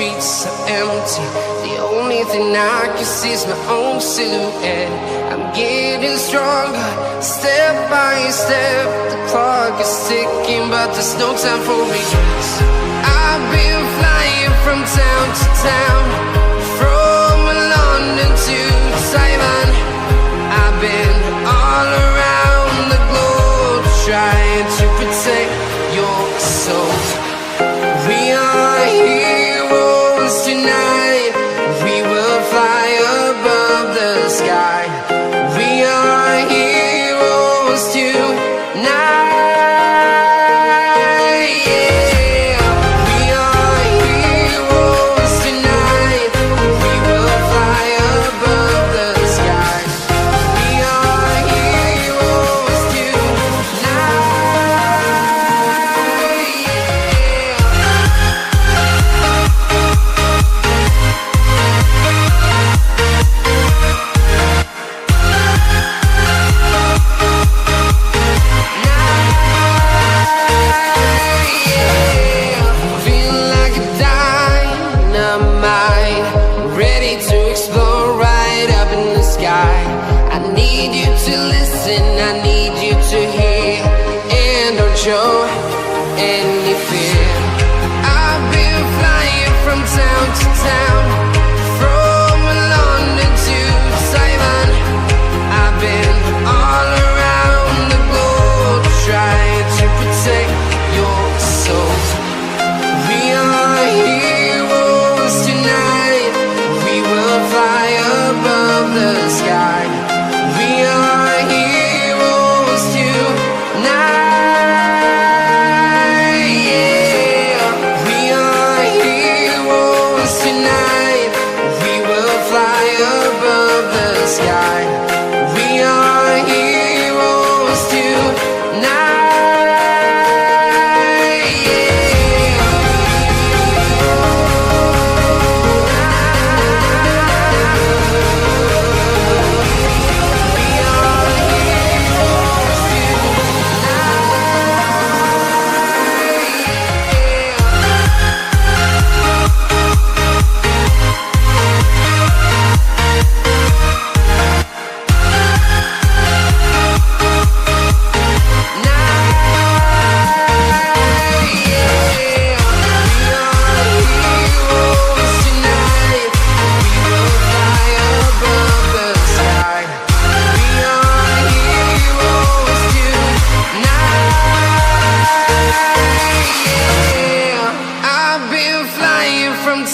streets are empty. The only thing I can see is my own silhouette. I'm getting stronger, step by step. The clock is ticking, but there's no time for regrets. I've been flying from town to town, from London to Taiwan. I've been all around the globe, trying to protect your soul. We are heroes tonight. We will fly above the sky. We are heroes tonight. Yeah. We are heroes tonight. We will fly above the sky. We are heroes tonight. Feeling like a dynamite, ready to explode right up in the sky. I need you to listen, I need you to hear, and don't show any fear. I've been flying from town to town, from London to Taiwan. I've been all around the globe, trying to protect your soul. We are heroes tonight. We will fly above the sky. We are heroes tonight. Yeah. We are heroes tonight. We will fly above the sky. We are heroes tonight.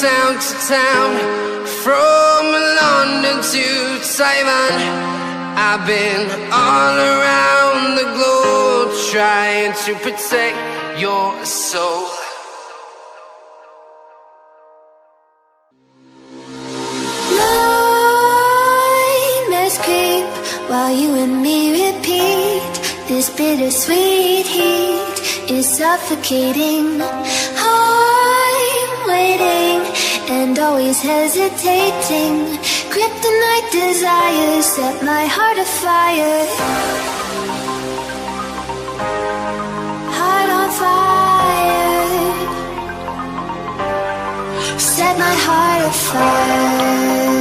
Town to town, from London to Taiwan. I've been all around the globe, trying to protect your soul. Nightmares creep while you and me repeat. This bittersweet heat is suffocating. I'm waiting and always hesitating. Kryptonite desires set my heart afire. Heart on fire. Set my heart afire.